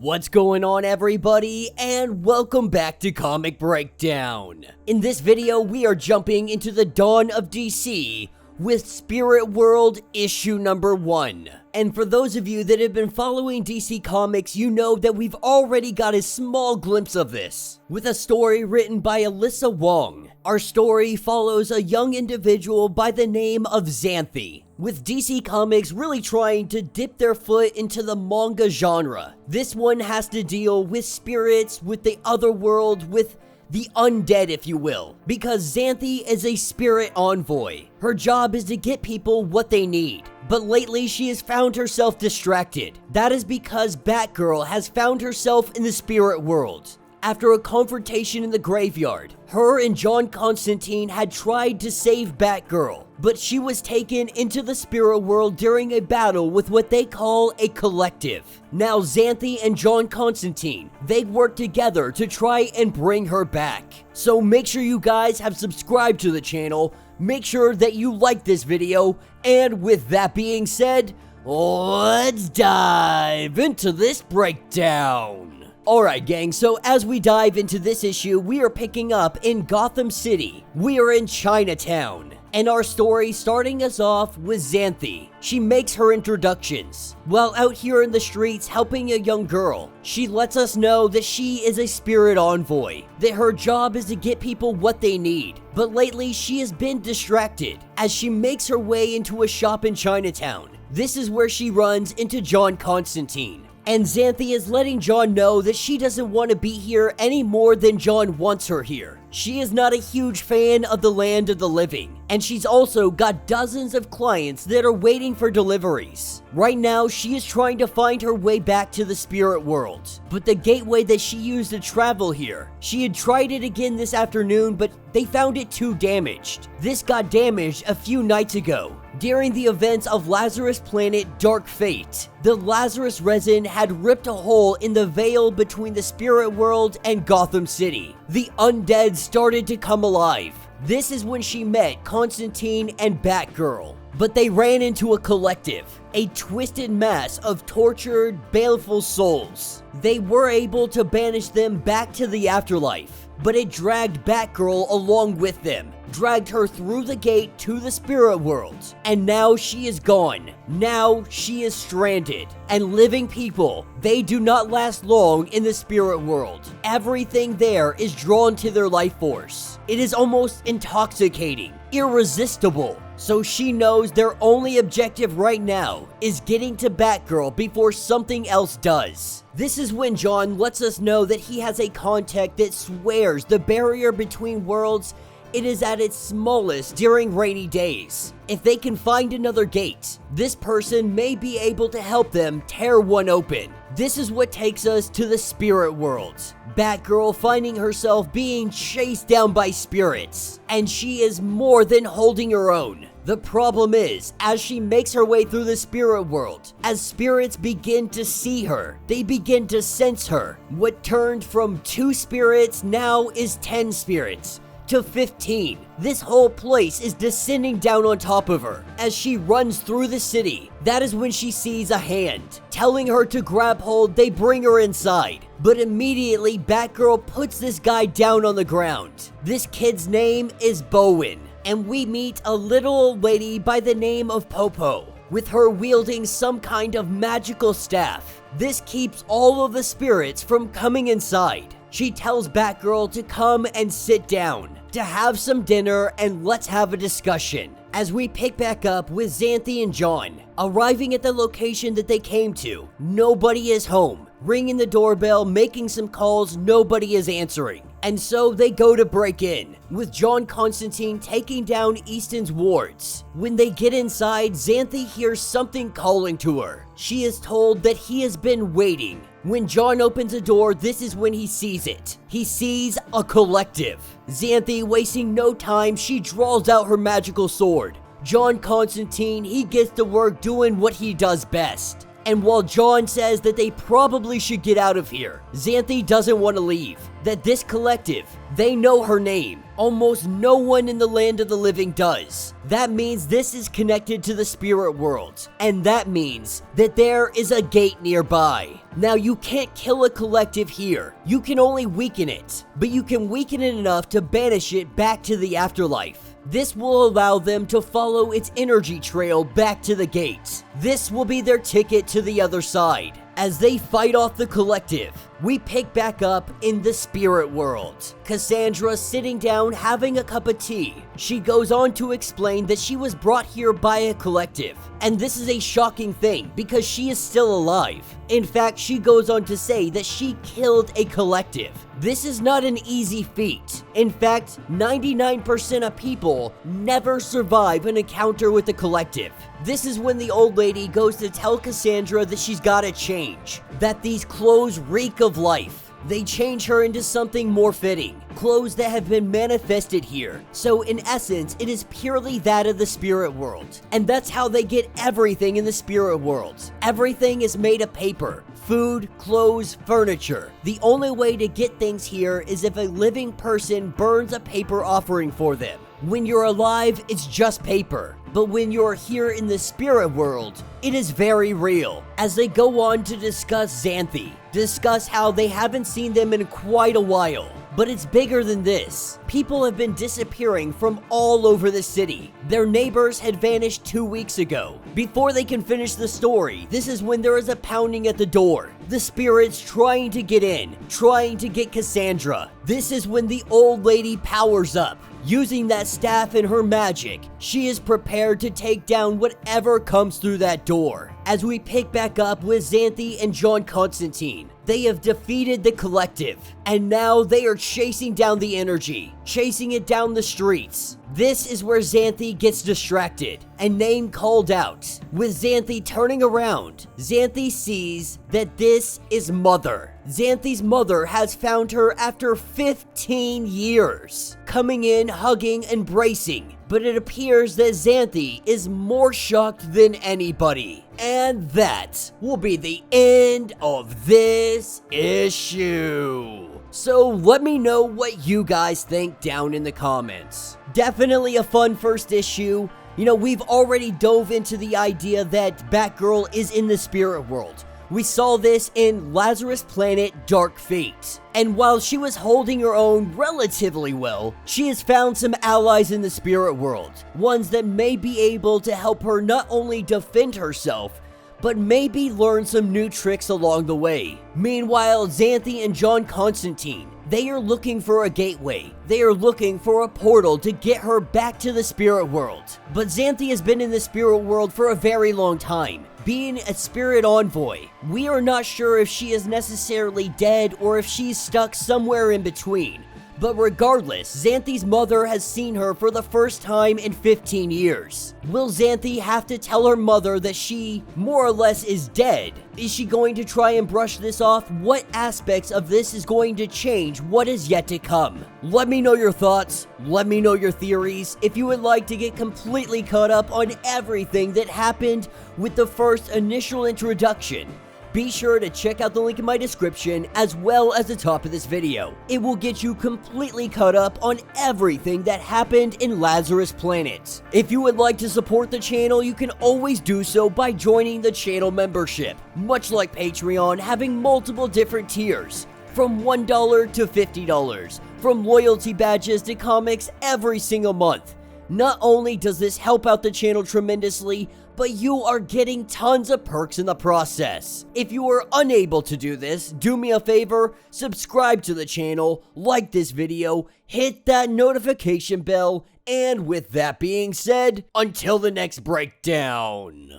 What's going on, everybody, and welcome back to Comic Breakdown. In this video, we are jumping into the dawn of DC with Spirit World issue number 1. And for those of you that have been following DC Comics, you know that we've already got a small glimpse of this, with a story written by Alyssa Wong. Our story follows a young individual by the name of Xanthi, with DC Comics really trying to dip their foot into the manga genre. This one has to deal with spirits, with the other world, with the undead, if you will, because Xanthi is a spirit envoy. Her job is to get people what they need, but lately she has found herself distracted. That is because Batgirl has found herself in the spirit world. After a confrontation in the graveyard, her and John Constantine had tried to save Batgirl, but she was taken into the spirit world during a battle with what they call a collective. Now Xanthi and John Constantine, they work together to try and bring her back. So make sure you guys have subscribed to the channel, make sure that you like this video, and with that being said, let's dive into this breakdown. Alright gang, so as we dive into this issue, we are picking up in Gotham City. We are in Chinatown, and our story starting us off with Xanthi. She makes her introductions. While out here in the streets helping a young girl, she lets us know that she is a spirit envoy, that her job is to get people what they need. But lately, she has been distracted as she makes her way into a shop in Chinatown. This is where she runs into John Constantine. And Xanthi is letting John know that she doesn't want to be here any more than John wants her here. She is not a huge fan of the land of the living, and she's also got dozens of clients that are waiting for deliveries. Right now, she is trying to find her way back to the spirit world, but the gateway that she used to travel here, she had tried it again this afternoon, but they found it too damaged. This got damaged a few nights ago, during the events of Lazarus Planet Dark Fate. The Lazarus resin had ripped a hole in the veil between the spirit world and Gotham City. The undead started to come alive. This is when she met Constantine and Batgirl. But they ran into a collective, a twisted mass of tortured, baleful souls. They were able to banish them back to the afterlife, but it dragged Batgirl along with them, dragged her through the gate to the spirit world, and now she is gone. Now she is stranded. And living people, they do not last long in the spirit world. Everything there is drawn to their life force. It is almost intoxicating, irresistible. So she knows their only objective right now is getting to Batgirl before something else does. This is when John lets us know that he has a contact that swears the barrier between worlds, it is at its smallest during rainy days. If they can find another gate, this person may be able to help them tear one open. This is what takes us to the spirit world. Batgirl finding herself being chased down by spirits, and she is more than holding her own. The problem is, as she makes her way through the spirit world, as spirits begin to see her, they begin to sense her. What turned from 2 spirits now is 10 spirits. To 15. This whole place is descending down on top of her. As she runs through the city, that is when she sees a hand telling her to grab hold. They bring her inside, but immediately Batgirl puts this guy down on the ground. This kid's name is Bowen, and we meet a little old lady by the name of Popo, with her wielding some kind of magical staff. This keeps all of the spirits from coming inside. She tells Batgirl to come and sit down, to have some dinner, and let's have a discussion. As we pick back up with Xanthi and John, arriving at the location that they came to, nobody is home. Ringing the doorbell, making some calls, nobody is answering. And so they go to break in, with John Constantine taking down Easton's wards. When they get inside, Xanthi hears something calling to her. She is told that he has been waiting. When John opens a door, this is when he sees it. He sees a collective. Xanthi, wasting no time, she draws out her magical sword. John Constantine, he gets to work doing what he does best. And while John says that they probably should get out of here, Xanthi doesn't want to leave. That this collective, they know her name. Almost no one in the land of the living does. That means this is connected to the spirit world, and that means that there is a gate nearby. Now, you can't kill a collective here. You can only weaken it, but you can weaken it enough to banish it back to the afterlife. This will allow them to follow its energy trail back to the gate. This will be their ticket to the other side. As they fight off the collective, we pick back up in the spirit world. Cassandra sitting down having a cup of tea. She goes on to explain that she was brought here by a collective. And this is a shocking thing because she is still alive. In fact, she goes on to say that she killed a collective. This is not an easy feat. In fact, 99% of people never survive an encounter with the collective. This is when the old lady goes to tell Cassandra that she's gotta change, that these clothes reek of life. They change her into something more fitting, clothes that have been manifested here. So in essence, it is purely that of the spirit world. And that's how they get everything in the spirit world. Everything is made of paper. Food, clothes, furniture. The only way to get things here is if a living person burns a paper offering for them. When you're alive, it's just paper. But when you're here in the spirit world, it is very real. As they go on to discuss Xanthi, discuss how they haven't seen them in quite a while. But it's bigger than this. People have been disappearing from all over the city. Their neighbors had vanished 2 weeks ago. Before they can finish the story, this is when there is a pounding at the door. The spirits trying to get in, trying to get Cassandra. This is when the old lady powers up. Using that staff and her magic, she is prepared to take down whatever comes through that door. As we pick back up with Xanthe and Constantine, they have defeated the collective, and now they are chasing down the energy, chasing it down the streets. This is where Xanthe gets distracted and name called out. With Xanthe turning around, Xanthe sees that this is Mother. Xanthe's mother has found her after 15 years, coming in, hugging, embracing. But it appears that Xanthe is more shocked than anybody. And that will be the end of this issue. So let me know what you guys think down in the comments. Definitely a fun first issue. You know, we've already dove into the idea that Batgirl is in the spirit world. We saw this in Lazarus Planet Dark Fate. And while she was holding her own relatively well, she has found some allies in the spirit world. Ones that may be able to help her not only defend herself, but maybe learn some new tricks along the way. Meanwhile, Xanthe and Constantine, they are looking for a gateway. They are looking for a portal to get her back to the spirit world. But Xanthe has been in the spirit world for a very long time, being a spirit envoy. We are not sure if she is necessarily dead or if she's stuck somewhere in between. But regardless, Xanthe's mother has seen her for the first time in 15 years. Will Xanthe have to tell her mother that she, more or less, is dead? Is she going to try and brush this off? What aspects of this is going to change? What is yet to come? Let me know your thoughts. Let me know your theories. If you would like to get completely caught up on everything that happened with the first initial introduction, be sure to check out the link in my description as well as the top of this video. It will get you completely caught up on everything that happened in Lazarus Planet. If you would like to support the channel, you can always do so by joining the channel membership. Much like Patreon, having multiple different tiers, from $1 to $50, from loyalty badges to comics every single month. Not only does this help out the channel tremendously, but you are getting tons of perks in the process. If you are unable to do this, do me a favor, subscribe to the channel, like this video, hit that notification bell, and with that being said, until the next breakdown.